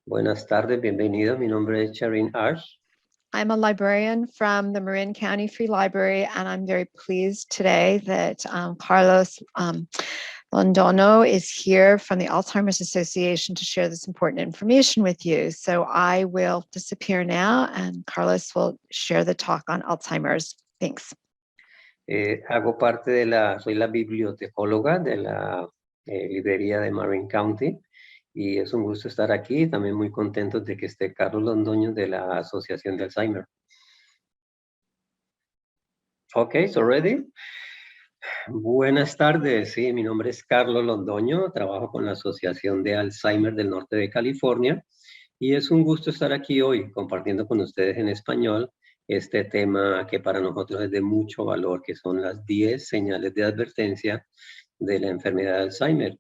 Buenas tardes, bienvenido. Mi nombre es Charin Arsh. I'm a librarian from the Marin County Free Library, and I'm very pleased today that Carlos Londono is here from the Alzheimer's Association to share this important information with you. So I will disappear now, and Carlos will share the talk on Alzheimer's. Thanks. Hago parte soy la bibliotecóloga de la librería de Marin County y es un gusto estar aquí. También muy contento de que esté Carlos Londoño de la Asociación de Alzheimer. Okay, so ready? Buenas tardes, sí, mi nombre es Carlos Londoño, trabajo con la Asociación de Alzheimer del Norte de California y es un gusto estar aquí hoy compartiendo con ustedes en español este tema que para nosotros es de mucho valor, que son las 10 señales de advertencia de la enfermedad de Alzheimer.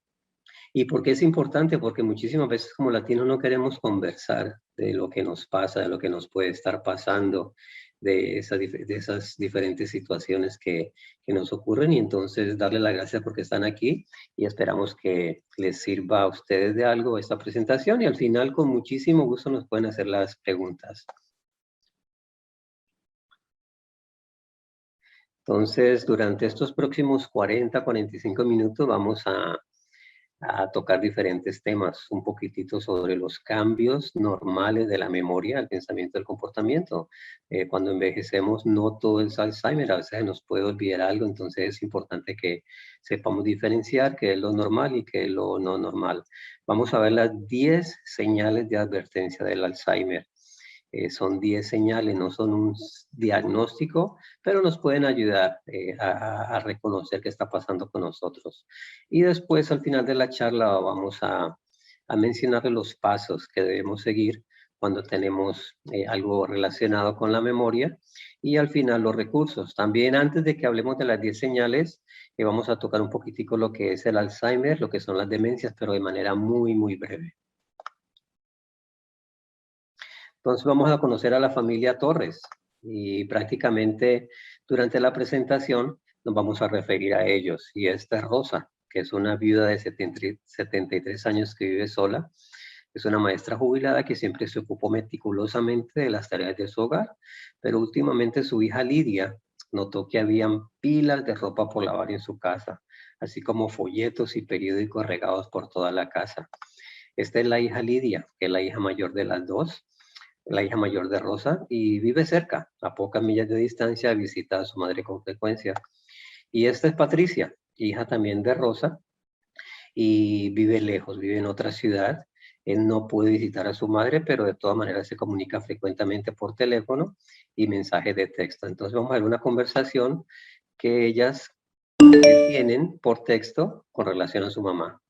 ¿Y por qué es importante? Porque muchísimas veces como latinos no queremos conversar de lo que nos pasa, de lo que nos puede estar pasando, de esas diferentes situaciones que nos ocurren, y entonces darle las gracias porque están aquí y esperamos que les sirva a ustedes de algo esta presentación y al final con muchísimo gusto nos pueden hacer las preguntas. Entonces, durante estos próximos 40-45 minutos vamos a tocar diferentes temas, un poquitito sobre los cambios normales de la memoria, el pensamiento, el comportamiento. Cuando envejecemos no todo es Alzheimer, a veces nos puede olvidar algo, entonces es importante que sepamos diferenciar qué es lo normal y qué es lo no normal. Vamos a ver las 10 señales de advertencia del Alzheimer. Son 10 señales, no son un diagnóstico, pero nos pueden ayudar a reconocer qué está pasando con nosotros. Y después, al final de la charla, vamos a mencionar los pasos que debemos seguir cuando tenemos algo relacionado con la memoria y al final los recursos. También antes de que hablemos de las 10 señales, vamos a tocar un poquitico lo que es el Alzheimer, lo que son las demencias, pero de manera muy, muy breve. Entonces vamos a conocer a la familia Torres y prácticamente durante la presentación nos vamos a referir a ellos. Y esta es Rosa, que es una viuda de 73 años que vive sola. Es una maestra jubilada que siempre se ocupó meticulosamente de las tareas de su hogar, pero últimamente su hija Lidia notó que habían pilas de ropa por lavar en su casa, así como folletos y periódicos regados por toda la casa. Esta es la hija Lidia, que es la hija mayor de las dos, la hija mayor de Rosa, y vive cerca, a pocas millas de distancia, visita a su madre con frecuencia. Y esta es Patricia, hija también de Rosa, y vive lejos, vive en otra ciudad. Él no puede visitar a su madre, pero de todas maneras se comunica frecuentemente por teléfono y mensajes de texto. Entonces vamos a ver una conversación que ellas tienen por texto con relación a su mamá.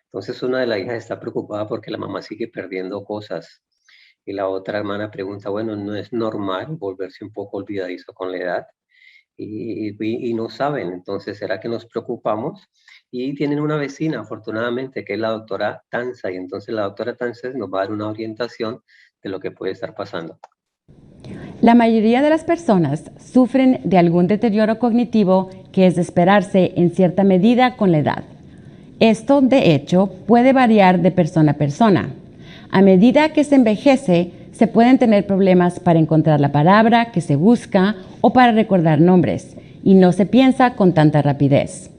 Entonces una de las hijas está preocupada porque la mamá sigue perdiendo cosas. Y la otra hermana pregunta, bueno, ¿no es normal volverse un poco olvidadizo con la edad? Y no saben, entonces, ¿será que nos preocupamos? Y tienen una vecina, afortunadamente, que es la doctora Tanza, y entonces la doctora Tanza nos va a dar una orientación de lo que puede estar pasando. La mayoría de las personas sufren de algún deterioro cognitivo que es de esperarse en cierta medida con la edad. Esto, de hecho, puede variar de persona a persona. A medida que se envejece, se pueden tener problemas para encontrar la palabra que se busca o para recordar nombres, y no se piensa con tanta rapidez.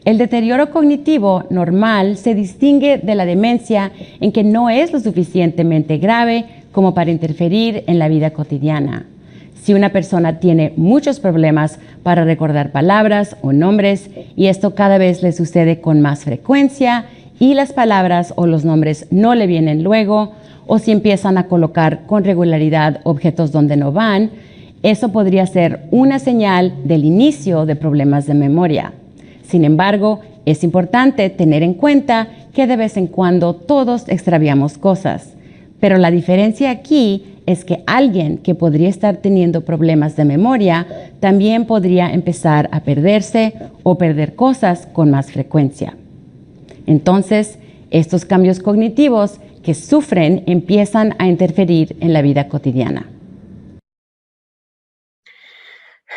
El deterioro cognitivo normal se distingue de la demencia en que no es lo suficientemente grave como para interferir en la vida cotidiana. Si una persona tiene muchos problemas para recordar palabras o nombres, y esto cada vez le sucede con más frecuencia, y las palabras o los nombres no le vienen luego, o si empiezan a colocar con regularidad objetos donde no van, eso podría ser una señal del inicio de problemas de memoria. Sin embargo, es importante tener en cuenta que de vez en cuando todos extraviamos cosas, pero la diferencia aquí es que alguien que podría estar teniendo problemas de memoria también podría empezar a perderse o perder cosas con más frecuencia. Entonces, estos cambios cognitivos que sufren empiezan a interferir en la vida cotidiana.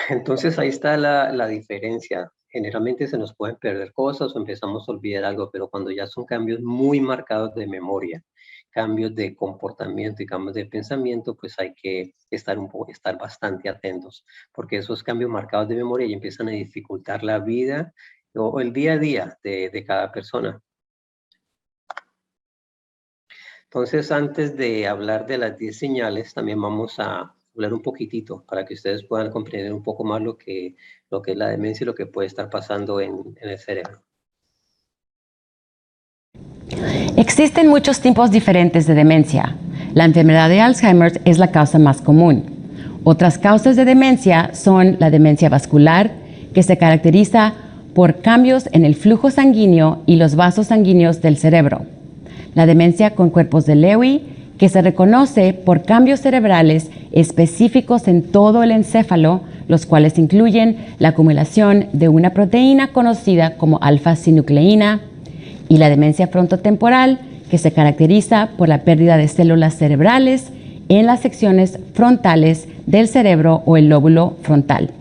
Entonces ahí está la diferencia. Generalmente se nos pueden perder cosas o empezamos a olvidar algo, pero cuando ya son cambios muy marcados de memoria, cambios de comportamiento y cambios de pensamiento, pues hay que estar bastante atentos, porque esos cambios marcados de memoria ya empiezan a dificultar la vida o el día a día de cada persona. Entonces, antes de hablar de las 10 señales, también vamos a hablar un poquitito para que ustedes puedan comprender un poco más lo que es la demencia y lo que puede estar pasando en el cerebro. Existen muchos tipos diferentes de demencia. La enfermedad de Alzheimer es la causa más común. Otras causas de demencia son la demencia vascular, que se caracteriza por cambios en el flujo sanguíneo y los vasos sanguíneos del cerebro. La demencia con cuerpos de Lewy, que se reconoce por cambios cerebrales específicos en todo el encéfalo, los cuales incluyen la acumulación de una proteína conocida como alfa-sinucleína, y la demencia frontotemporal, que se caracteriza por la pérdida de células cerebrales en las secciones frontales del cerebro o el lóbulo frontal.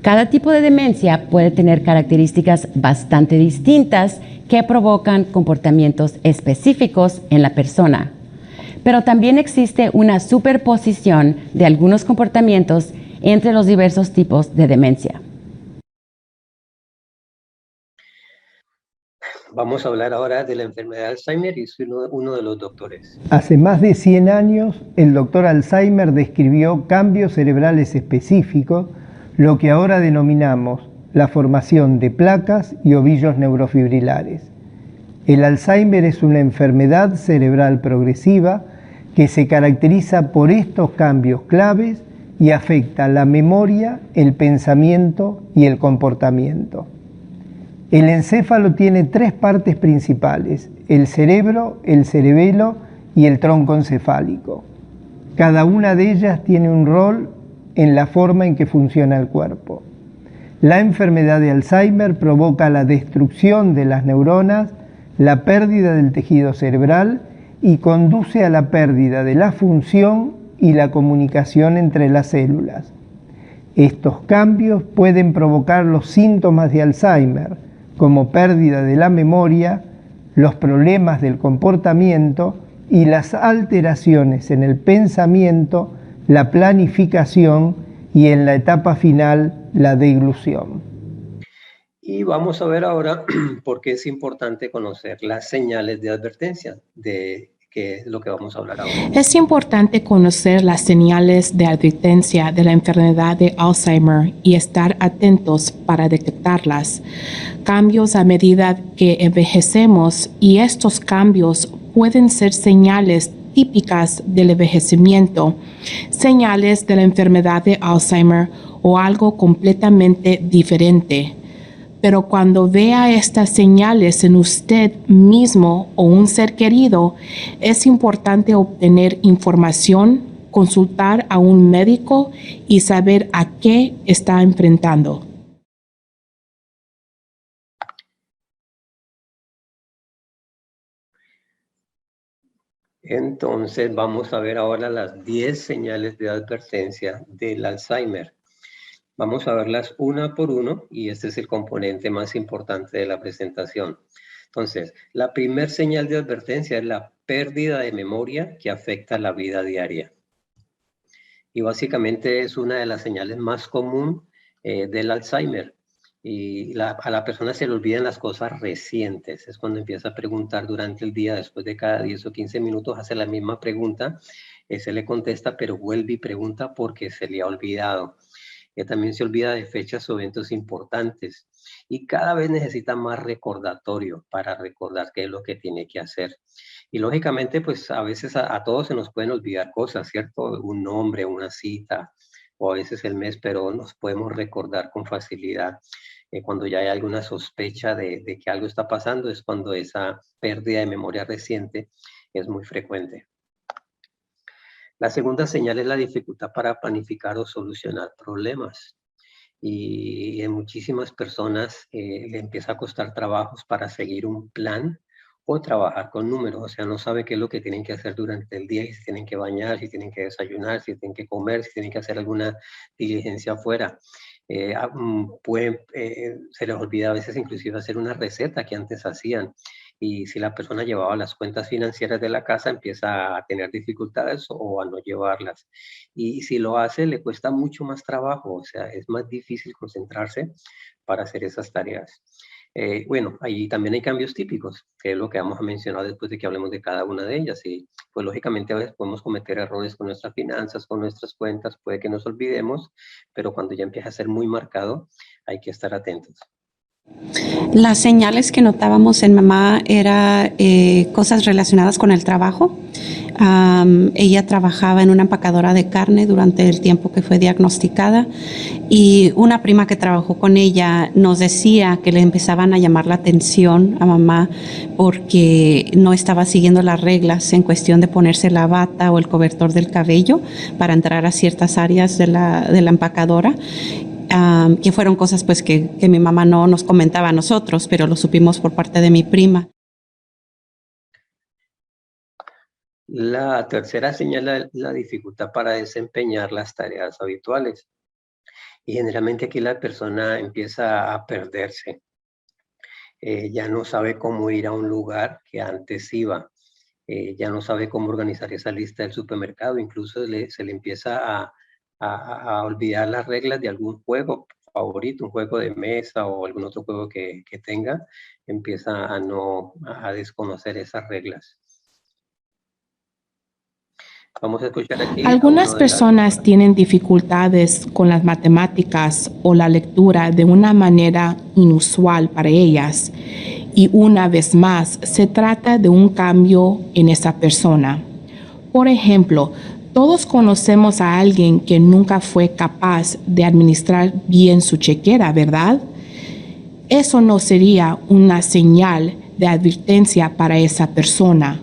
Cada tipo de demencia puede tener características bastante distintas que provocan comportamientos específicos en la persona. Pero también existe una superposición de algunos comportamientos entre los diversos tipos de demencia. Vamos a hablar ahora de la enfermedad de Alzheimer y soy uno de los doctores. Hace más de 100 años, el doctor Alzheimer describió cambios cerebrales específicos, lo que ahora denominamos la formación de placas y ovillos neurofibrilares. El Alzheimer es una enfermedad cerebral progresiva que se caracteriza por estos cambios claves y afecta la memoria, el pensamiento y el comportamiento. El encéfalo tiene 3 partes principales: el cerebro, el cerebelo y el tronco encefálico. Cada una de ellas tiene un rol en la forma en que funciona el cuerpo. La enfermedad de Alzheimer provoca la destrucción de las neuronas, la pérdida del tejido cerebral y conduce a la pérdida de la función y la comunicación entre las células. Estos cambios pueden provocar los síntomas de Alzheimer, como pérdida de la memoria, los problemas del comportamiento y las alteraciones en el pensamiento, la planificación y en la etapa final, la deglución. Y vamos a ver ahora por qué es importante conocer las señales de advertencia de que es lo que vamos a hablar ahora. Es importante conocer las señales de advertencia de la enfermedad de Alzheimer y estar atentos para detectarlas. Cambios a medida que envejecemos, y estos cambios pueden ser señales típicas del envejecimiento, señales de la enfermedad de Alzheimer o algo completamente diferente. Pero cuando vea estas señales en usted mismo o un ser querido, es importante obtener información, consultar a un médico y saber a qué está enfrentando. Entonces vamos a ver ahora las 10 señales de advertencia del Alzheimer. Vamos a verlas una por uno y este es el componente más importante de la presentación. Entonces, la primera señal de advertencia es la pérdida de memoria que afecta la vida diaria. Y básicamente es una de las señales más comunes del Alzheimer. Y a la persona se le olvidan las cosas recientes. Es cuando empieza a preguntar durante el día, después de cada 10 o 15 minutos, hace la misma pregunta, se le contesta, pero vuelve y pregunta porque se le ha olvidado. También se olvida de fechas o eventos importantes y cada vez necesita más recordatorio para recordar qué es lo que tiene que hacer. Y lógicamente, pues a veces a todos se nos pueden olvidar cosas, ¿cierto? Un nombre, una cita o a veces el mes, pero nos podemos recordar con facilidad. Cuando ya hay alguna sospecha de que algo está pasando, es cuando esa pérdida de memoria reciente es muy frecuente. La segunda señal es la dificultad para planificar o solucionar problemas. Y en muchísimas personas le empieza a costar trabajos para seguir un plan o trabajar con números, o sea, no sabe qué es lo que tienen que hacer durante el día, y si tienen que bañar, si tienen que desayunar, si tienen que comer, si tienen que hacer alguna diligencia afuera. Se les olvida a veces inclusive hacer una receta que antes hacían, y si la persona llevaba las cuentas financieras de la casa, empieza a tener dificultades o a no llevarlas. Y si lo hace, le cuesta mucho más trabajo, o sea, es más difícil concentrarse para hacer esas tareas. Bueno, ahí también hay cambios típicos, que es lo que vamos a mencionar después de que hablemos de cada una de ellas. Y pues lógicamente a veces podemos cometer errores con nuestras finanzas, con nuestras cuentas, puede que nos olvidemos, pero cuando ya empieza a ser muy marcado, hay que estar atentos. Las señales que notábamos en mamá eran cosas relacionadas con el trabajo. Ella trabajaba en una empacadora de carne durante el tiempo que fue diagnosticada, y una prima que trabajó con ella nos decía que le empezaban a llamar la atención a mamá porque no estaba siguiendo las reglas en cuestión de ponerse la bata o el cobertor del cabello para entrar a ciertas áreas de la empacadora. Que fueron cosas pues que mi mamá no nos comentaba a nosotros, pero lo supimos por parte de mi prima. La tercera señal es la dificultad para desempeñar las tareas habituales. Y generalmente aquí la persona empieza a perderse. Ya no sabe cómo ir a un lugar que antes iba. Ya no sabe cómo organizar esa lista del supermercado. Incluso se le empieza a olvidar las reglas de algún juego favorito, un juego de mesa o algún otro juego que tenga. Empieza a desconocer esas reglas. Vamos a escuchar aquí. Algunas personas tienen dificultades con las matemáticas o la lectura de una manera inusual para ellas, y una vez más se trata de un cambio en esa persona. Por ejemplo, todos conocemos a alguien que nunca fue capaz de administrar bien su chequera, ¿verdad? Eso no sería una señal de advertencia para esa persona.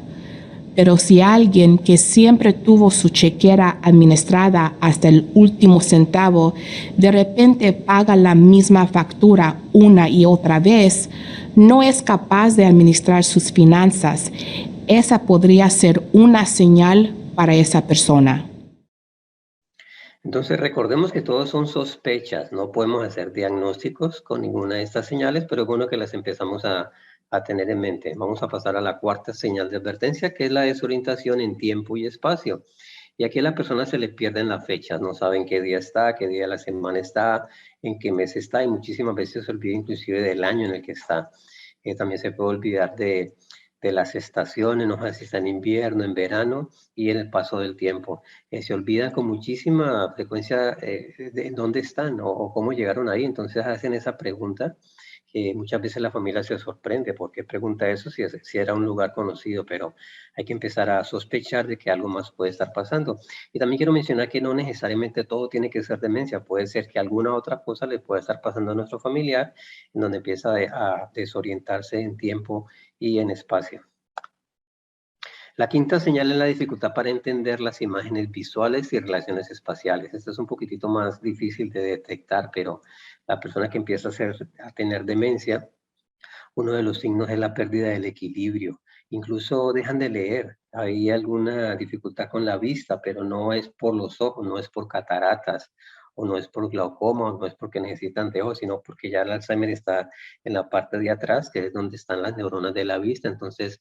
Pero si alguien que siempre tuvo su chequera administrada hasta el último centavo, de repente paga la misma factura una y otra vez, no es capaz de administrar sus finanzas, esa podría ser una señal para esa persona. Entonces recordemos que todos son sospechas, no podemos hacer diagnósticos con ninguna de estas señales, pero es bueno que las empezamos a tener en mente. Vamos a pasar a la cuarta señal de advertencia, que es la desorientación en tiempo y espacio. Y aquí a la persona se le pierden las fechas, no saben qué día está, qué día de la semana está, en qué mes está, y muchísimas veces se olvida inclusive del año en el que está. También se puede olvidar de las estaciones, no sé si está en invierno, en verano y en el paso del tiempo. Se olvida con muchísima frecuencia de dónde están o cómo llegaron ahí. Entonces hacen esa pregunta que muchas veces la familia se sorprende. ¿Por qué pregunta eso si era un lugar conocido? Pero hay que empezar a sospechar de que algo más puede estar pasando. Y también quiero mencionar que no necesariamente todo tiene que ser demencia. Puede ser que alguna otra cosa le pueda estar pasando a nuestro familiar, en donde empieza a desorientarse en tiempo y en espacio. La quinta señal es la dificultad para entender las imágenes visuales y relaciones espaciales. Esto es un poquitito más difícil de detectar, pero la persona que empieza a tener demencia, uno de los signos es la pérdida del equilibrio. Incluso dejan de leer. Hay alguna dificultad con la vista, pero no es por los ojos, no es por cataratas, o no es por glaucoma, o no es porque necesitan de ojos, sino porque ya el Alzheimer está en la parte de atrás, que es donde están las neuronas de la vista. Entonces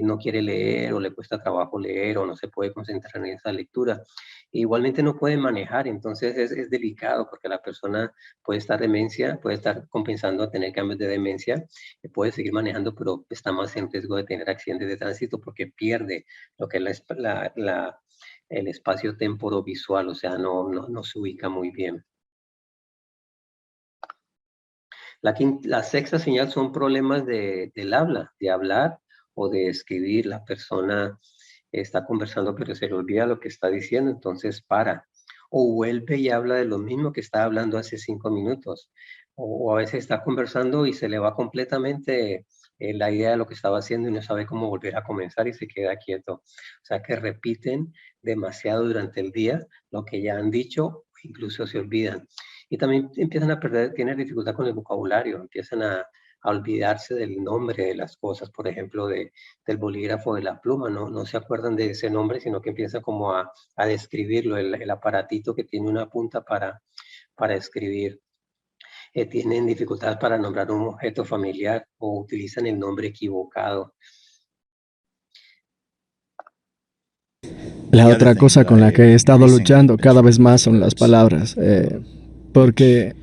no quiere leer, o le cuesta trabajo leer, o no se puede concentrar en esa lectura. Igualmente no puede manejar, entonces es delicado porque la persona puede estar demencia, puede estar compensando a tener cambios de demencia, puede seguir manejando, pero está más en riesgo de tener accidentes de tránsito porque pierde lo que es el espacio temporovisual, o sea, no se ubica muy bien. La sexta señal son problemas del habla, de hablar o de escribir. La persona está conversando pero se le olvida lo que está diciendo, entonces para. O vuelve y habla de lo mismo que estaba hablando hace 5 minutos. O a veces está conversando y se le va completamente la idea de lo que estaba haciendo y no sabe cómo volver a comenzar y se queda quieto. O sea que repiten demasiado durante el día lo que ya han dicho, incluso se olvidan. Y también empiezan a tener dificultad con el vocabulario, empiezan a a olvidarse del nombre de las cosas, por ejemplo, del bolígrafo, de la pluma, no se acuerdan de ese nombre, sino que empiezan como a describirlo, el aparatito que tiene una punta para escribir. Tienen dificultades para nombrar un objeto familiar o utilizan el nombre equivocado. La otra cosa con la que he estado luchando cada vez más son las palabras, porque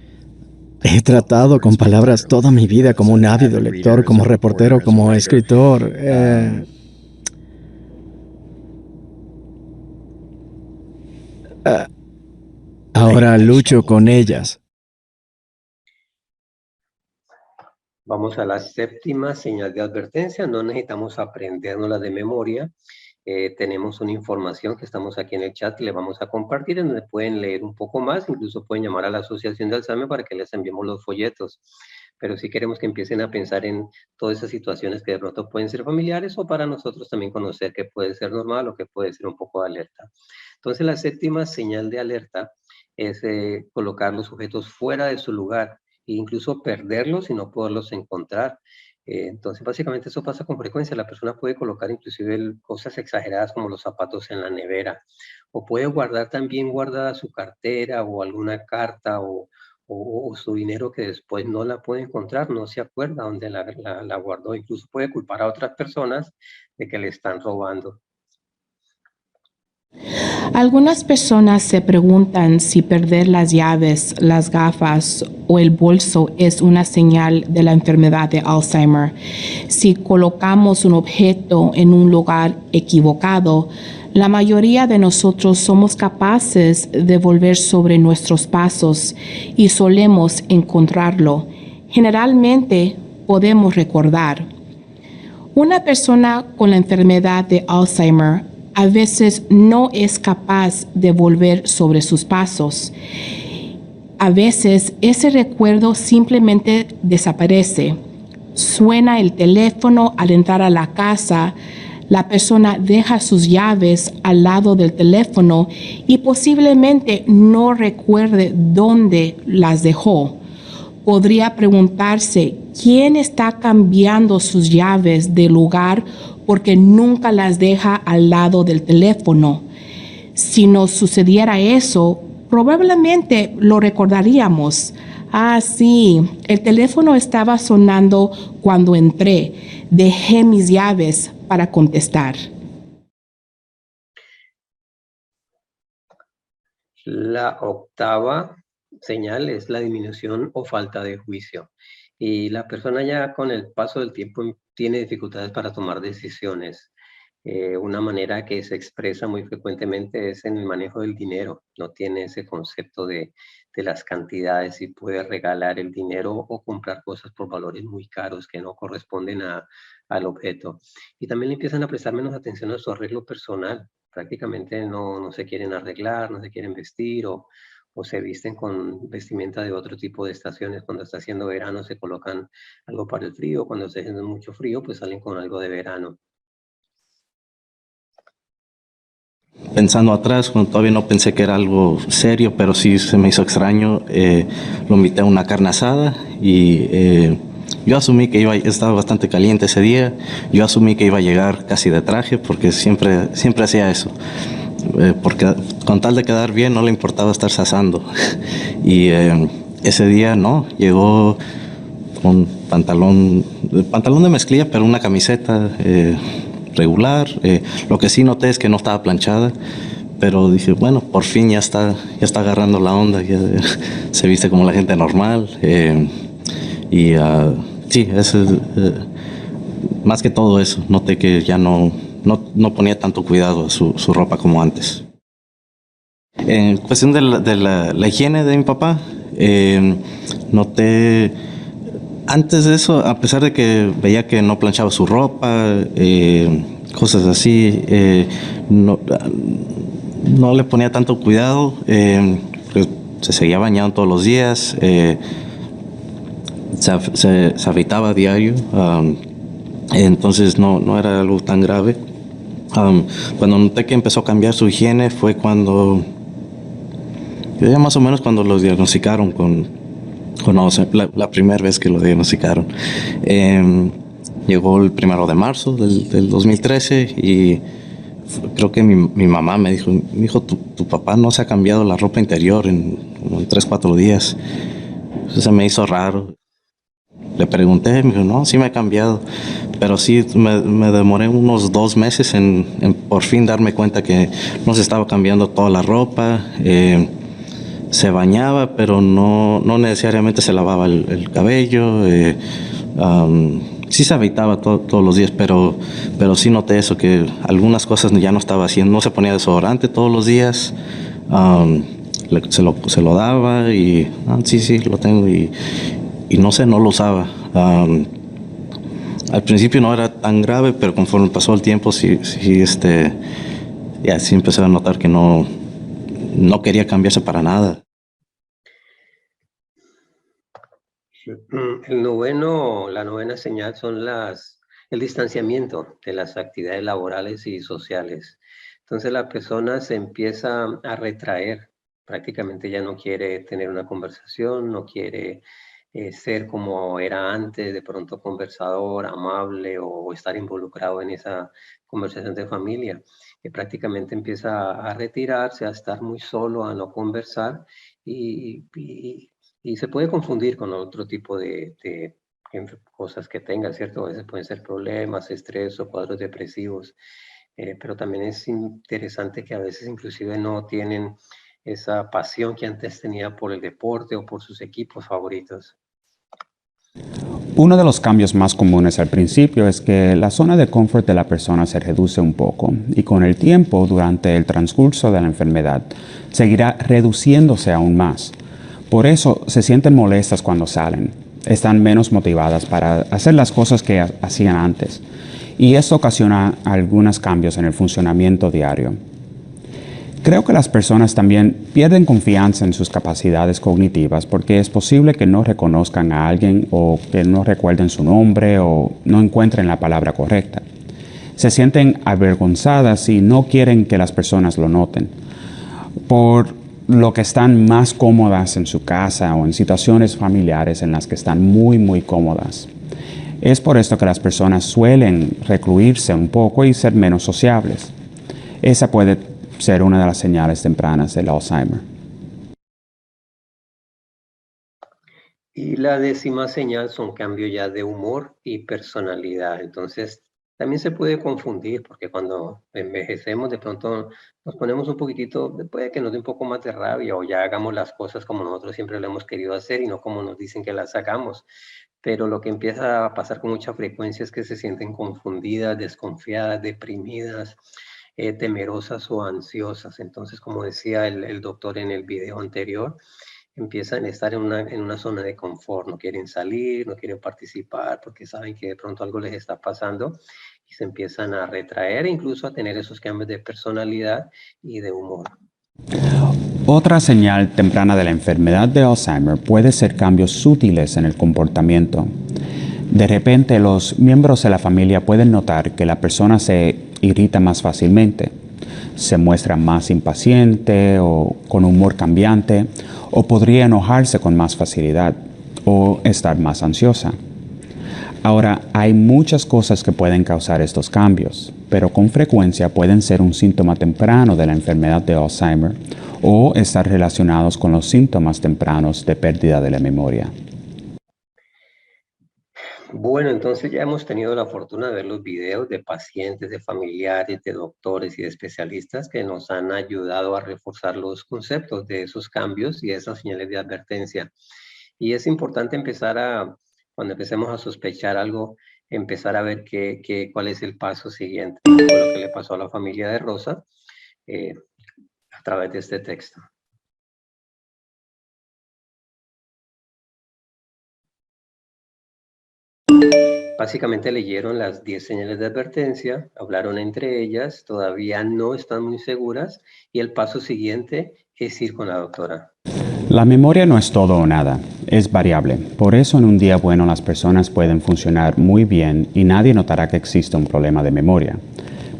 he tratado con palabras toda mi vida como un ávido lector, como reportero, como escritor. Ahora lucho con ellas. Vamos a la séptima señal de advertencia. No necesitamos aprendérnosla de memoria. Tenemos una información que estamos aquí en el chat y le vamos a compartir, en donde pueden leer un poco más, incluso pueden llamar a la Asociación de Alzheimer para que les enviemos los folletos. Pero sí queremos que empiecen a pensar en todas esas situaciones que de pronto pueden ser familiares o para nosotros también conocer que puede ser normal o que puede ser un poco de alerta. Entonces la séptima señal de alerta es colocar los objetos fuera de su lugar e incluso perderlos y no poderlos encontrar. Entonces, básicamente eso pasa con frecuencia. La persona puede colocar inclusive cosas exageradas como los zapatos en la nevera, o puede guardar también guardada su cartera o alguna carta o su dinero que después no la puede encontrar, no se acuerda dónde la guardó. Incluso puede culpar a otras personas de que le están robando. Algunas personas se preguntan si perder las llaves, las gafas o el bolso es una señal de la enfermedad de Alzheimer. Si colocamos un objeto en un lugar equivocado, la mayoría de nosotros somos capaces de volver sobre nuestros pasos y solemos encontrarlo. Generalmente podemos recordar. Una persona con la enfermedad de Alzheimer a veces no es capaz de volver sobre sus pasos. A veces ese recuerdo simplemente desaparece. Suena el teléfono al entrar a la casa, la persona deja sus llaves al lado del teléfono y posiblemente no recuerde dónde las dejó. Podría preguntarse quién está cambiando sus llaves de lugar porque nunca las deja al lado del teléfono. Si nos sucediera eso, probablemente lo recordaríamos. Ah, sí, el teléfono estaba sonando cuando entré. Dejé mis llaves para contestar. La octava señal es la disminución o falta de juicio. Y la persona ya con el paso del tiempo tiene dificultades para tomar decisiones. Una manera que se expresa muy frecuentemente es en el manejo del dinero. No tiene ese concepto de las cantidades y puede regalar el dinero o comprar cosas por valores muy caros que no corresponden al objeto. Y también le empiezan a prestar menos atención a su arreglo personal. Prácticamente no se quieren arreglar, no se quieren vestir o se visten con vestimenta de otro tipo de estaciones. Cuando está haciendo verano se colocan algo para el frío, cuando está haciendo mucho frío pues salen con algo de verano. Pensando atrás, cuando todavía no pensé que era algo serio, pero sí se me hizo extraño, lo invité a una carne asada y yo asumí que estaba bastante caliente ese día, yo asumí que iba a llegar casi de traje porque siempre hacía eso. Porque con tal de quedar bien no le importaba estarse asando. Y ese día no, llegó con pantalón de mezclilla, pero una camiseta regular. Lo que sí noté es que no estaba planchada, pero dije, bueno, por fin ya está agarrando la onda, ya se viste como la gente normal. Sí, más que todo eso, noté que ya no ponía tanto cuidado a su ropa como antes. En cuestión de la higiene de mi papá, noté, antes de eso, a pesar de que veía que no planchaba su ropa, cosas así, no le ponía tanto cuidado, pues se seguía bañando todos los días, se afeitaba a diario, entonces no era algo tan grave. Cuando noté que empezó a cambiar su higiene fue cuando, ya más o menos cuando los diagnosticaron con conoce, la primera vez que lo diagnosticaron. Llegó el 1 de marzo del 2013 y creo que mi mamá me dijo, hijo, tu papá no se ha cambiado la ropa interior en 3, 4 días. Eso se me hizo raro. Le pregunté, me dijo, no, sí me ha cambiado. Pero sí, me demoré unos 2 meses en por fin darme cuenta que no se estaba cambiando toda la ropa. Se bañaba, pero no necesariamente se lavaba el cabello. Sí se afeitaba todos los días, pero sí noté eso, que algunas cosas ya no estaba haciendo. No se ponía desodorante todos los días. Se lo daba y sí, lo tengo y no sé, no lo usaba. Al principio no era tan grave, pero conforme pasó el tiempo sí empecé a notar que no quería cambiarse para nada. La novena señal son el distanciamiento de las actividades laborales y sociales. Entonces la persona se empieza a retraer, prácticamente ya no quiere tener una conversación, no quiere ser como era antes, de pronto conversador, amable o estar involucrado en esa conversación de familia. Que prácticamente empieza a retirarse, a estar muy solo, a no conversar y se puede confundir con otro tipo de cosas que tenga, ¿cierto? A veces pueden ser problemas, estrés o cuadros depresivos, pero también es interesante que a veces inclusive no tienen esa pasión que antes tenía por el deporte o por sus equipos favoritos. Uno de los cambios más comunes al principio es que la zona de confort de la persona se reduce un poco y con el tiempo, durante el transcurso de la enfermedad, seguirá reduciéndose aún más. Por eso se sienten molestas cuando salen, están menos motivadas para hacer las cosas que hacían antes y esto ocasiona algunos cambios en el funcionamiento diario. Creo que las personas también pierden confianza en sus capacidades cognitivas porque es posible que no reconozcan a alguien o que no recuerden su nombre o no encuentren la palabra correcta. Se sienten avergonzadas y no quieren que las personas lo noten, por lo que están más cómodas en su casa o en situaciones familiares en las que están muy cómodas. Es por esto que las personas suelen recluirse un poco y ser menos sociables. Esa puede ser una de las señales tempranas del Alzheimer. Y la 10ª señal son cambios ya de humor y personalidad. Entonces, también se puede confundir porque cuando envejecemos de pronto nos ponemos un poquitito, puede que nos dé un poco más de rabia o ya hagamos las cosas como nosotros siempre lo hemos querido hacer y no como nos dicen que las hagamos. Pero lo que empieza a pasar con mucha frecuencia es que se sienten confundidas, desconfiadas, deprimidas, temerosas o ansiosas. Entonces, como decía el doctor en el video anterior, empiezan a estar en una zona de confort, no quieren salir, no quieren participar porque saben que de pronto algo les está pasando y se empiezan a retraer e incluso a tener esos cambios de personalidad y de humor. Otra señal temprana de la enfermedad de Alzheimer puede ser cambios sutiles en el comportamiento. De repente, los miembros de la familia pueden notar que la persona se irrita más fácilmente, se muestra más impaciente o con humor cambiante, o podría enojarse con más facilidad o estar más ansiosa. Ahora, hay muchas cosas que pueden causar estos cambios, pero con frecuencia pueden ser un síntoma temprano de la enfermedad de Alzheimer o estar relacionados con los síntomas tempranos de pérdida de la memoria. Bueno, entonces ya hemos tenido la fortuna de ver los videos de pacientes, de familiares, de doctores y de especialistas que nos han ayudado a reforzar los conceptos de esos cambios y esas señales de advertencia. Y es importante cuando empecemos a sospechar algo, empezar a ver cuál es el paso siguiente. Fue lo que le pasó a la familia de Rosa a través de este texto. Básicamente leyeron las 10 señales de advertencia, hablaron entre ellas, todavía no están muy seguras y el paso siguiente es ir con la doctora. La memoria no es todo o nada, es variable. Por eso en un día bueno las personas pueden funcionar muy bien y nadie notará que existe un problema de memoria.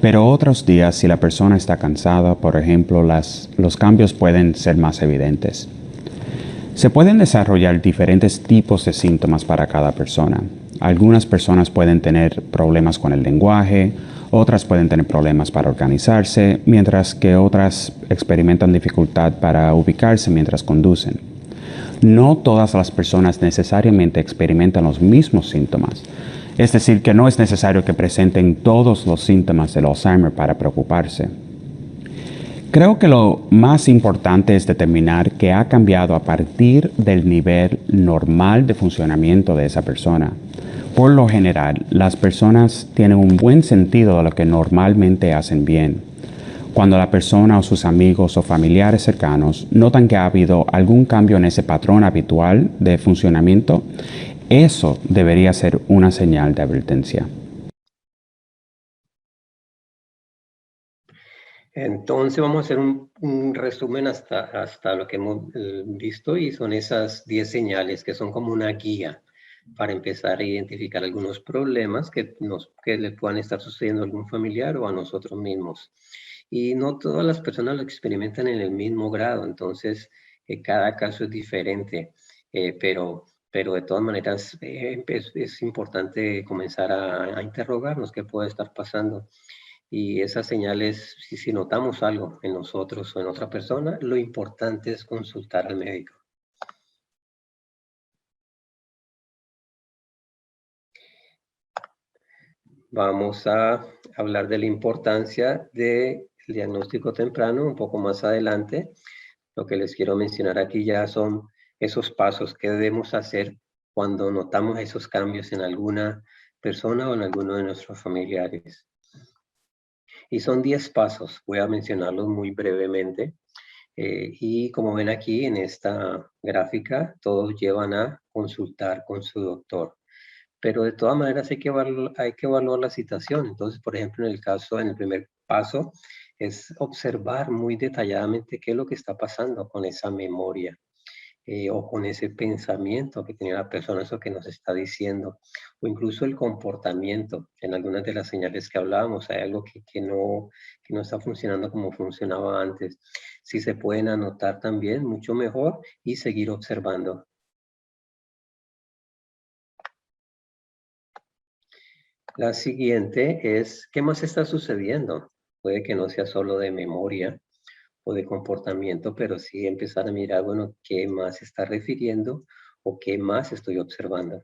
Pero otros días, si la persona está cansada, por ejemplo, los cambios pueden ser más evidentes. Se pueden desarrollar diferentes tipos de síntomas para cada persona. Algunas personas pueden tener problemas con el lenguaje, otras pueden tener problemas para organizarse, mientras que otras experimentan dificultad para ubicarse mientras conducen. No todas las personas necesariamente experimentan los mismos síntomas. Es decir, que no es necesario que presenten todos los síntomas del Alzheimer para preocuparse. Creo que lo más importante es determinar qué ha cambiado a partir del nivel normal de funcionamiento de esa persona. Por lo general, las personas tienen un buen sentido de lo que normalmente hacen bien. Cuando la persona o sus amigos o familiares cercanos notan que ha habido algún cambio en ese patrón habitual de funcionamiento, eso debería ser una señal de advertencia. Entonces vamos a hacer un resumen hasta lo que hemos visto, y son esas 10 señales que son como una guía para empezar a identificar algunos problemas que le puedan estar sucediendo a algún familiar o a nosotros mismos. Y no todas las personas lo experimentan en el mismo grado, entonces cada caso es diferente, pero de todas maneras es importante comenzar a interrogarnos qué puede estar pasando. Y esas señales, si notamos algo en nosotros o en otra persona, lo importante es consultar al médico. Vamos a hablar de la importancia del diagnóstico temprano un poco más adelante. Lo que les quiero mencionar aquí ya son esos pasos que debemos hacer cuando notamos esos cambios en alguna persona o en alguno de nuestros familiares. Y son 10 pasos, voy a mencionarlos muy brevemente. Y como ven aquí en esta gráfica, todos llevan a consultar con su doctor. Pero de todas maneras hay que evaluar la situación. Entonces, por ejemplo, en el primer paso, es observar muy detalladamente qué es lo que está pasando con esa memoria. O con ese pensamiento que tiene la persona, eso que nos está diciendo, o incluso el comportamiento. En algunas de las señales que hablábamos hay algo que no está funcionando como funcionaba antes. Si se pueden anotar también, mucho mejor, y seguir observando. La siguiente es, ¿qué más está sucediendo? Puede que no sea solo de memoria o de comportamiento, pero sí empezar a mirar, bueno, ¿qué más se está refiriendo o qué más estoy observando?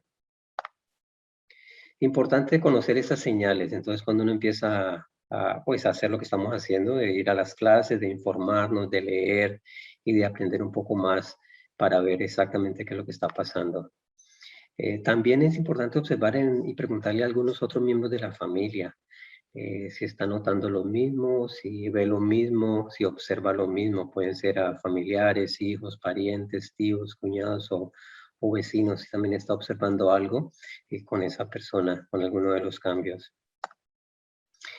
Importante conocer esas señales. Entonces, cuando uno empieza pues, a hacer lo que estamos haciendo, de ir a las clases, de informarnos, de leer y de aprender un poco más para ver exactamente qué es lo que está pasando. También es importante observar y preguntarle a algunos otros miembros de la familia si está notando lo mismo, si ve lo mismo, si observa lo mismo. Pueden ser a familiares, hijos, parientes, tíos, cuñados o vecinos, si también está observando algo con esa persona, con alguno de los cambios.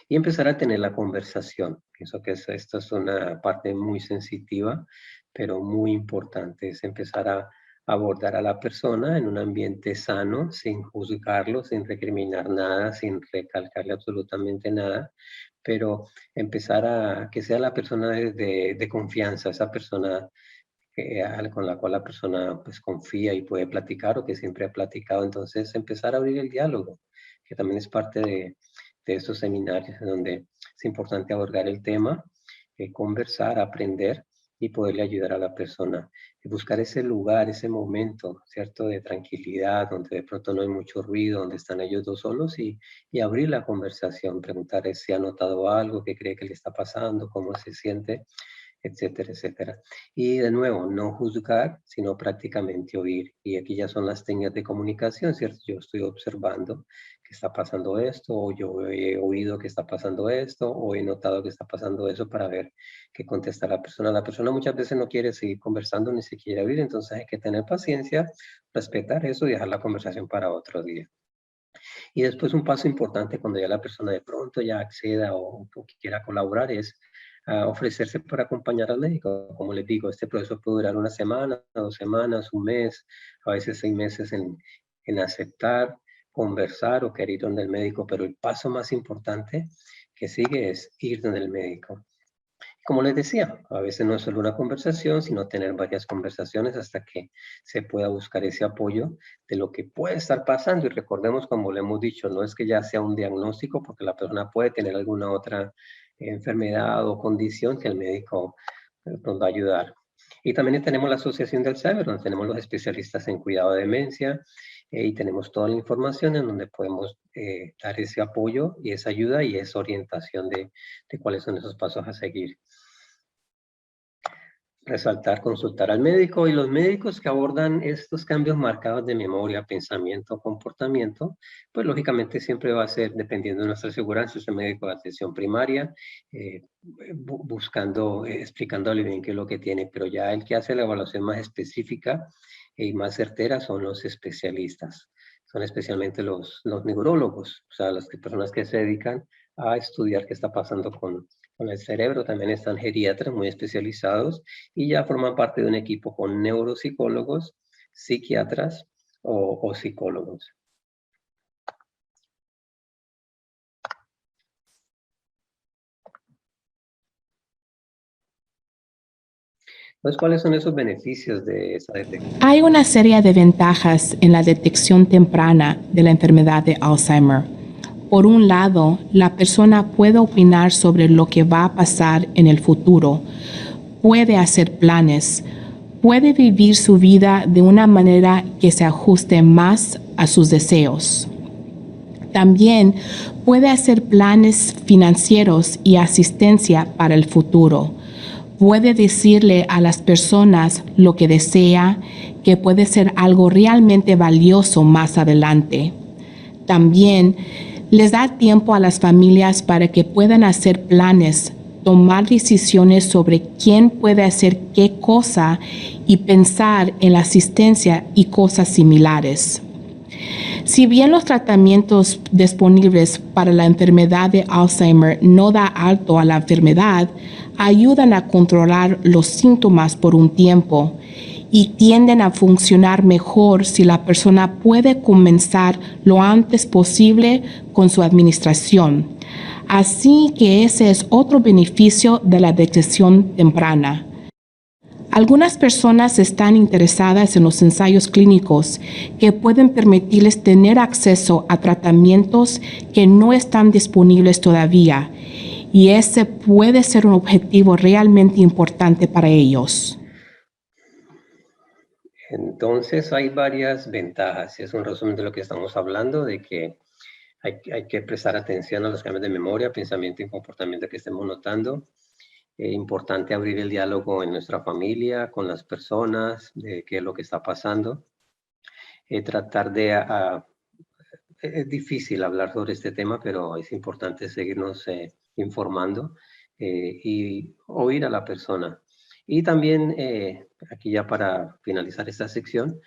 Y empezar a tener la conversación. Pienso que esta es una parte muy sensitiva, pero muy importante. Es empezar a abordar a la persona en un ambiente sano, sin juzgarlo, sin recriminar nada, sin recalcarle absolutamente nada, pero empezar a que sea la persona de confianza, esa persona con la cual la persona pues confía y puede platicar o que siempre ha platicado. Entonces empezar a abrir el diálogo, que también es parte de estos seminarios en donde es importante abordar el tema, conversar, aprender y poderle ayudar a la persona. Y buscar ese lugar, ese momento, ¿cierto? De tranquilidad, donde de pronto no hay mucho ruido, donde están ellos dos solos y abrir la conversación, preguntar si ha notado algo, qué cree que le está pasando, cómo se siente, etcétera, etcétera. Y de nuevo, no juzgar, sino prácticamente oír. Y aquí ya son las técnicas de comunicación, ¿cierto? Yo estoy observando que está pasando esto, o yo he oído que está pasando esto, o he notado que está pasando eso, para ver qué contesta la persona. La persona muchas veces no quiere seguir conversando ni se quiere oír, entonces hay que tener paciencia, respetar eso y dejar la conversación para otro día. Y después un paso importante cuando ya la persona de pronto ya acceda o quiera colaborar es ofrecerse para acompañar al médico. Como les digo, este proceso puede durar una semana, 2 semanas, un mes, a veces 6 meses en aceptar, conversar o querer ir donde el médico, pero el paso más importante que sigue es ir donde el médico. Como les decía, a veces no es solo una conversación, sino tener varias conversaciones hasta que se pueda buscar ese apoyo de lo que puede estar pasando. Y recordemos, como le hemos dicho, no es que ya sea un diagnóstico, porque la persona puede tener alguna otra enfermedad o condición que el médico nos va a ayudar. Y también tenemos la Asociación de Alzheimer, donde tenemos los especialistas en cuidado de demencia, y tenemos toda la información en donde podemos dar ese apoyo y esa ayuda y esa orientación de cuáles son esos pasos a seguir. Resaltar, consultar al médico, y los médicos que abordan estos cambios marcados de memoria, pensamiento, comportamiento, pues lógicamente siempre va a ser, dependiendo de nuestra aseguranza, ese médico de atención primaria, buscando, explicándole bien qué es lo que tiene, pero ya el que hace la evaluación más específica y más certera son los especialistas, son especialmente los neurólogos, o sea, las personas que se dedican a estudiar qué está pasando con el cerebro. También están geriatras muy especializados y ya forman parte de un equipo con neuropsicólogos, psiquiatras o psicólogos. Entonces, ¿cuáles son esos beneficios de esa detección? Hay una serie de ventajas en la detección temprana de la enfermedad de Alzheimer. Por un lado, la persona puede opinar sobre lo que va a pasar en el futuro, puede hacer planes, puede vivir su vida de una manera que se ajuste más a sus deseos. También puede hacer planes financieros y asistencia para el futuro. Puede decirle a las personas lo que desea, que puede ser algo realmente valioso más adelante. También les da tiempo a las familias para que puedan hacer planes, tomar decisiones sobre quién puede hacer qué cosa y pensar en la asistencia y cosas similares. Si bien los tratamientos disponibles para la enfermedad de Alzheimer no da alto a la enfermedad, ayudan a controlar los síntomas por un tiempo y tienden a funcionar mejor si la persona puede comenzar lo antes posible con su administración. Así que ese es otro beneficio de la detección temprana. Algunas personas están interesadas en los ensayos clínicos que pueden permitirles tener acceso a tratamientos que no están disponibles todavía, y ese puede ser un objetivo realmente importante para ellos. Entonces, hay varias ventajas. Es un resumen de lo que estamos hablando, de que hay que prestar atención a los cambios de memoria, pensamiento y comportamiento que estemos notando. Importante abrir el diálogo en nuestra familia, con las personas, de qué es lo que está pasando. Tratar de... es difícil hablar sobre este tema, pero es importante seguirnos informando y oír a la persona. Y también, aquí ya para finalizar esta sección,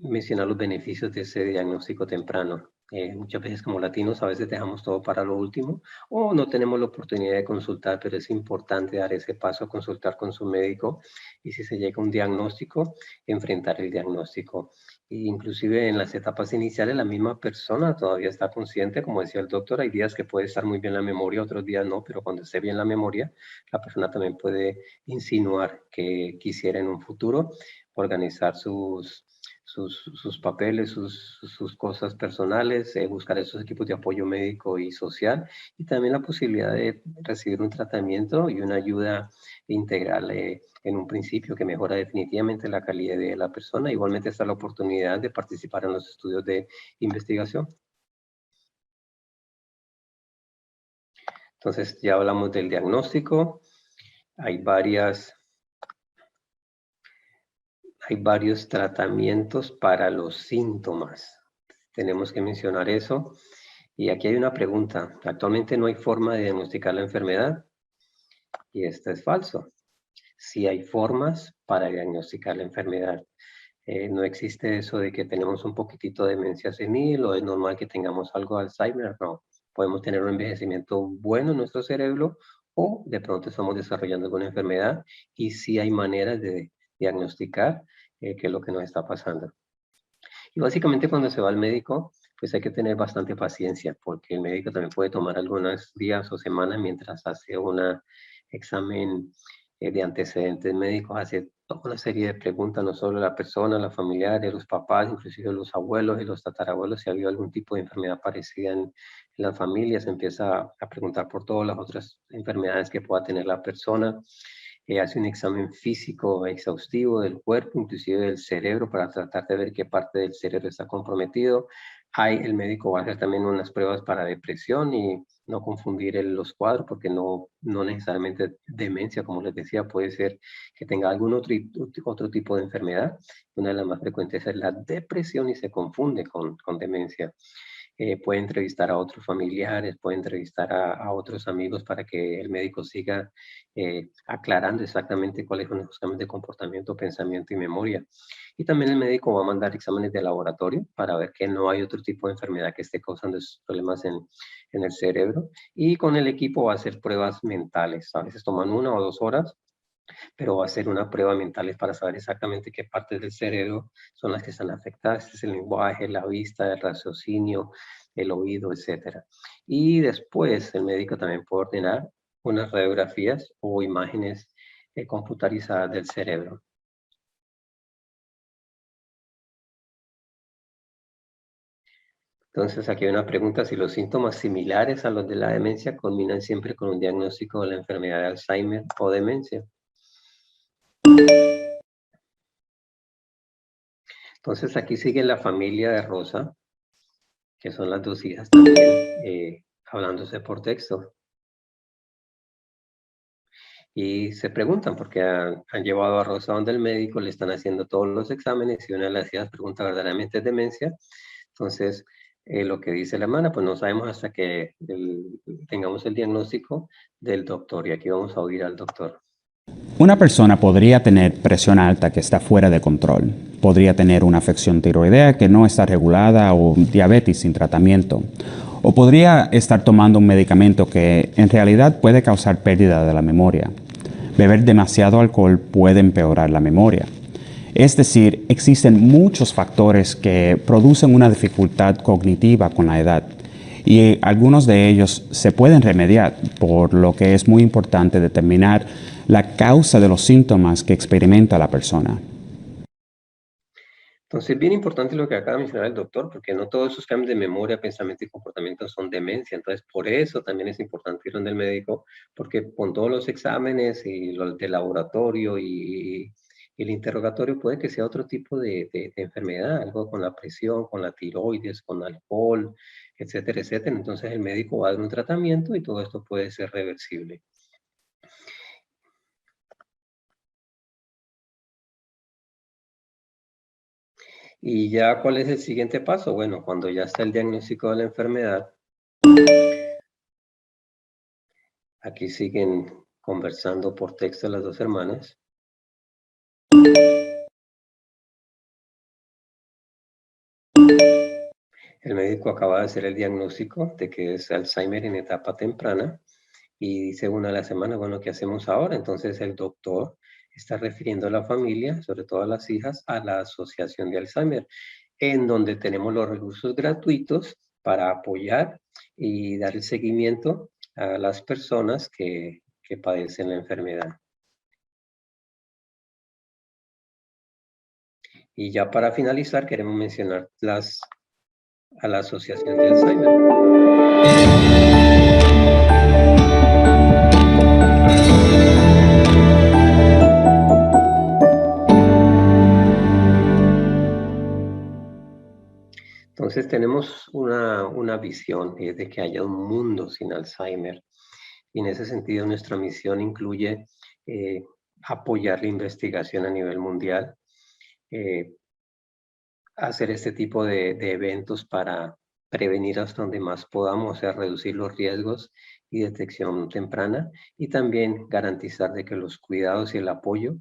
mencionar los beneficios de ese diagnóstico temprano. Muchas veces como latinos a veces dejamos todo para lo último o no tenemos la oportunidad de consultar, pero es importante dar ese paso, consultar con su médico, y si se llega a un diagnóstico, enfrentar el diagnóstico. Inclusive en las etapas iniciales la misma persona todavía está consciente, como decía el doctor, hay días que puede estar muy bien la memoria, otros días no, pero cuando esté bien la memoria, la persona también puede insinuar que quisiera en un futuro organizar sus papeles, sus cosas personales, buscar esos equipos de apoyo médico y social, y también la posibilidad de recibir un tratamiento y una ayuda integral en un principio que mejora definitivamente la calidad de la persona. Igualmente está la oportunidad de participar en los estudios de investigación. Entonces ya hablamos del diagnóstico. Hay varios tratamientos para los síntomas. Tenemos que mencionar eso. Y aquí hay una pregunta. Actualmente no hay forma de diagnosticar la enfermedad. Y esto es falso. Sí hay formas para diagnosticar la enfermedad. No existe eso de que tenemos un poquitito de demencia senil o es normal que tengamos algo de Alzheimer. No. Podemos tener un envejecimiento bueno en nuestro cerebro o de pronto estamos desarrollando alguna enfermedad y sí hay maneras de diagnosticar qué es lo que nos está pasando. Y básicamente cuando se va al médico, pues hay que tener bastante paciencia porque el médico también puede tomar algunos días o semanas mientras hace una examen de antecedentes médicos, hace toda una serie de preguntas, no solo a la persona, a los familiares, los papás, inclusive los abuelos y los tatarabuelos, si había algún tipo de enfermedad parecida en las familias, empieza a preguntar por todas las otras enfermedades que pueda tener la persona. Hace un examen físico exhaustivo del cuerpo, inclusive del cerebro, para tratar de ver qué parte del cerebro está comprometido. El médico va a hacer también unas pruebas para depresión y no confundir los cuadros, porque no necesariamente demencia, como les decía, puede ser que tenga algún otro tipo de enfermedad. Una de las más frecuentes es la depresión y se confunde con demencia. Puede entrevistar a otros familiares, puede entrevistar a otros amigos para que el médico siga aclarando exactamente cuáles son los exámenes de comportamiento, pensamiento y memoria. Y también el médico va a mandar exámenes de laboratorio para ver que no hay otro tipo de enfermedad que esté causando esos problemas en el cerebro. Y con el equipo va a hacer pruebas mentales. A veces toman 1 o 2 horas, pero va a ser una prueba mental para saber exactamente qué partes del cerebro son las que están afectadas. Este es el lenguaje, la vista, el raciocinio, el oído, etc. Y después el médico también puede ordenar unas radiografías o imágenes computarizadas del cerebro. Entonces aquí hay una pregunta: si los síntomas similares a los de la demencia culminan siempre con un diagnóstico de la enfermedad de Alzheimer o demencia. Entonces aquí sigue la familia de Rosa, que son las 2 hijas también, hablándose por texto. Y se preguntan, porque han llevado a Rosa donde el médico, le están haciendo todos los exámenes y una de las hijas pregunta verdaderamente es demencia. Entonces, lo que dice la hermana, pues no sabemos hasta que tengamos el diagnóstico del doctor. Y aquí vamos a oír al doctor. Una persona podría tener presión alta que está fuera de control, podría tener una afección tiroidea que no está regulada o diabetes sin tratamiento, o podría estar tomando un medicamento que en realidad puede causar pérdida de la memoria. Beber demasiado alcohol puede empeorar la memoria. Es decir, existen muchos factores que producen una dificultad cognitiva con la edad y algunos de ellos se pueden remediar, por lo que es muy importante determinar la causa de los síntomas que experimenta la persona. Entonces, bien importante lo que acaba de mencionar el doctor, porque no todos esos cambios de memoria, pensamiento y comportamiento son demencia. Entonces, por eso también es importante ir donde el médico, porque con todos los exámenes y los de laboratorio y el interrogatorio puede que sea otro tipo de enfermedad, algo con la presión, con la tiroides, con alcohol, etcétera, etcétera. Entonces, el médico va a dar un tratamiento y todo esto puede ser reversible. Y ya, ¿cuál es el siguiente paso? Bueno, cuando ya está el diagnóstico de la enfermedad, aquí siguen conversando por texto las 2 hermanas. El médico acaba de hacer el diagnóstico de que es Alzheimer en etapa temprana y dice una de las semanas, bueno, ¿qué hacemos ahora? Entonces el doctor está refiriendo a la familia, sobre todo a las hijas, a la Asociación de Alzheimer, en donde tenemos los recursos gratuitos para apoyar y dar el seguimiento a las personas que padecen la enfermedad. Y ya para finalizar, queremos mencionar a la Asociación de Alzheimer. Entonces tenemos una visión de que haya un mundo sin Alzheimer. Y en ese sentido nuestra misión incluye apoyar la investigación a nivel mundial, hacer este tipo de eventos para prevenir hasta donde más podamos, o sea, reducir los riesgos y detección temprana, y también garantizar de que los cuidados y el apoyo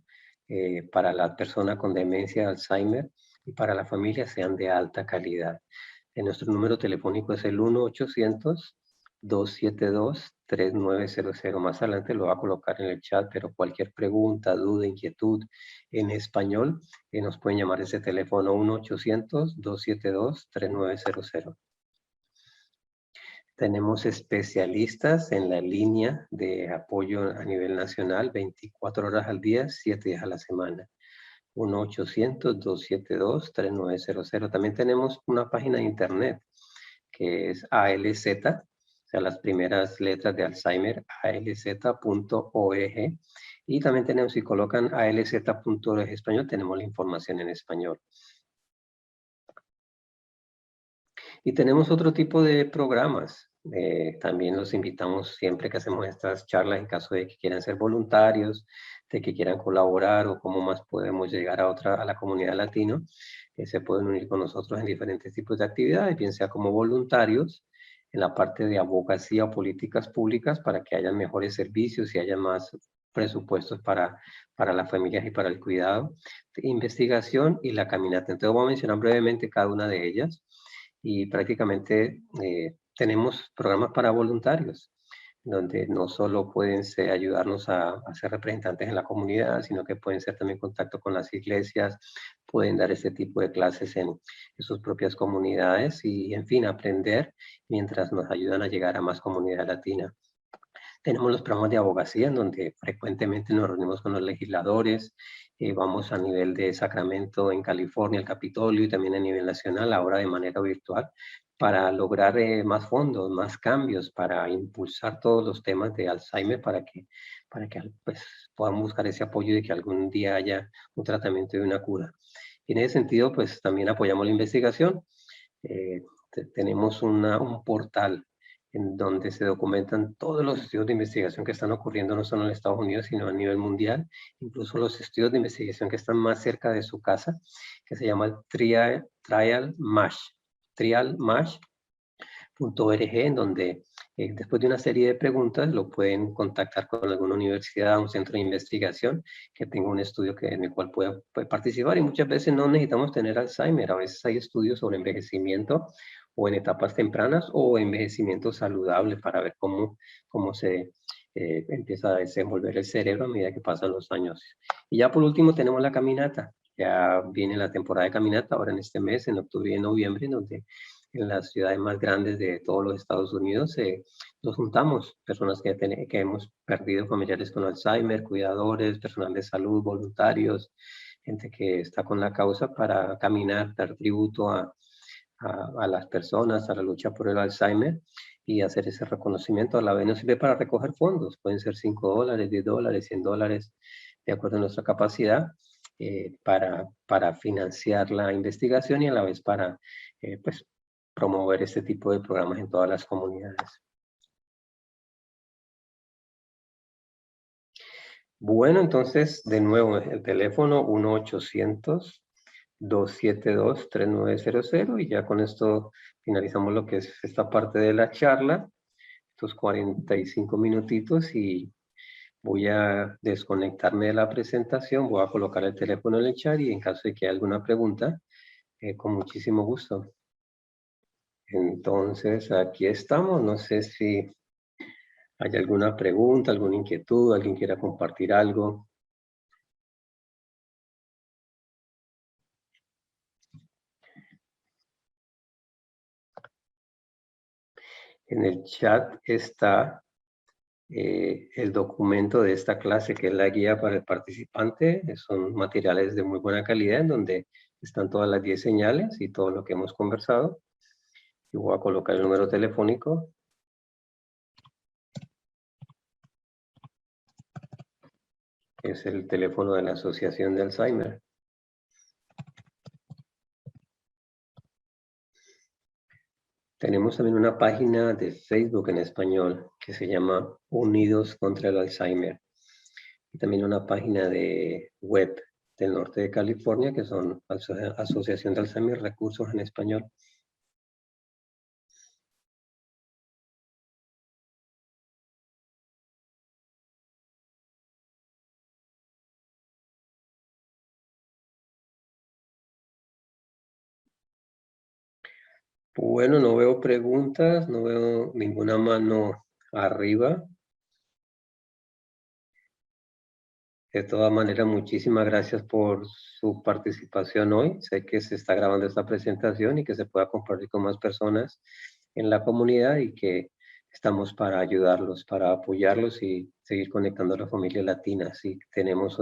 para la persona con demencia, Alzheimer, y para la familia sean de alta calidad. Nuestro número telefónico es el 1-800-272-3900. Más adelante lo voy a colocar en el chat, pero cualquier pregunta, duda, inquietud en español, nos pueden llamar a ese teléfono 1-800-272-3900. Tenemos especialistas en la línea de apoyo a nivel nacional, 24 horas al día, 7 días a la semana. 1-800-272-3900. También tenemos una página de internet que es ALZ, o sea, las primeras letras de Alzheimer, alz.org. Y también tenemos, si colocan alz.org español, tenemos la información en español. Y tenemos otro tipo de programas. También los invitamos siempre que hacemos estas charlas en caso de que quieran ser voluntarios, de que quieran colaborar o cómo más podemos llegar a la comunidad latino, que se pueden unir con nosotros en diferentes tipos de actividades, bien sea como voluntarios en la parte de abogacía o políticas públicas para que haya mejores servicios y haya más presupuestos para las familias y para el cuidado, investigación y la caminata. Entonces voy a mencionar brevemente cada una de ellas. Y prácticamente tenemos programas para voluntarios, donde no solo pueden ayudarnos a ser representantes en la comunidad, sino que pueden ser también contacto con las iglesias, pueden dar este tipo de clases en sus propias comunidades y, en fin, aprender mientras nos ayudan a llegar a más comunidad latina. Tenemos los programas de abogacía, en donde frecuentemente nos reunimos con los legisladores, vamos a nivel de Sacramento en California, el Capitolio, y también a nivel nacional, ahora de manera virtual, para lograr más fondos, más cambios, para impulsar todos los temas de Alzheimer, para que pues, podamos buscar ese apoyo de que algún día haya un tratamiento y una cura. Y en ese sentido, pues también apoyamos la investigación. Tenemos un portal en donde se documentan todos los estudios de investigación que están ocurriendo no solo en Estados Unidos, sino a nivel mundial, incluso los estudios de investigación que están más cerca de su casa, que se llama TrialMash, trialmash.org, en donde después de una serie de preguntas lo pueden contactar con alguna universidad, un centro de investigación que tenga un estudio en el cual pueda participar. Y muchas veces no necesitamos tener Alzheimer, a veces hay estudios sobre envejecimiento o en etapas tempranas o envejecimiento saludable para ver cómo se empieza a desenvolver el cerebro a medida que pasan los años. Y ya por último tenemos la caminata. Ya viene la temporada de caminata ahora en este mes, en octubre y en noviembre, donde en las ciudades más grandes de todos los Estados Unidos nos juntamos, personas que hemos perdido familiares con Alzheimer, cuidadores, personal de salud, voluntarios, gente que está con la causa para caminar, dar tributo a las personas, a la lucha por el Alzheimer y hacer ese reconocimiento. A la vez nos sirve para recoger fondos, pueden ser $5, $10, $100, de acuerdo a nuestra capacidad, para financiar la investigación y a la vez para pues, promover este tipo de programas en todas las comunidades. Bueno, entonces, de nuevo, el teléfono 1-800-272-3900 y ya con esto finalizamos lo que es esta parte de la charla, estos 45 minutitos, y voy a desconectarme de la presentación, voy a colocar el teléfono en el chat y en caso de que haya alguna pregunta, con muchísimo gusto. Entonces, aquí estamos, no sé si hay alguna pregunta, alguna inquietud, alguien quiera compartir algo. En el chat está el documento de esta clase, que es la guía para el participante. Son materiales de muy buena calidad, en donde están todas las 10 señales y todo lo que hemos conversado. Y voy a colocar el número telefónico. Es el teléfono de la Asociación de Alzheimer. Tenemos también una página de Facebook en español que se llama Unidos contra el Alzheimer. Y también una página de web del norte de California que son Asociación de Alzheimer Recursos en Español. Bueno, no veo preguntas, no veo ninguna mano arriba. De todas maneras, muchísimas gracias por su participación hoy. Sé que se está grabando esta presentación y que se pueda compartir con más personas en la comunidad y que estamos para ayudarlos, para apoyarlos y seguir conectando a la familia latina. Sí, tenemos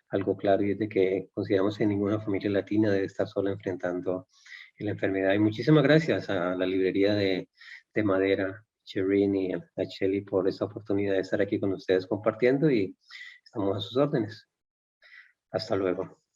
algo claro y es de que consideramos que ninguna familia latina debe estar sola enfrentando la enfermedad. Y muchísimas gracias a la librería de Madera, Sherin y a Shelly por esta oportunidad de estar aquí con ustedes compartiendo y estamos a sus órdenes. Hasta luego.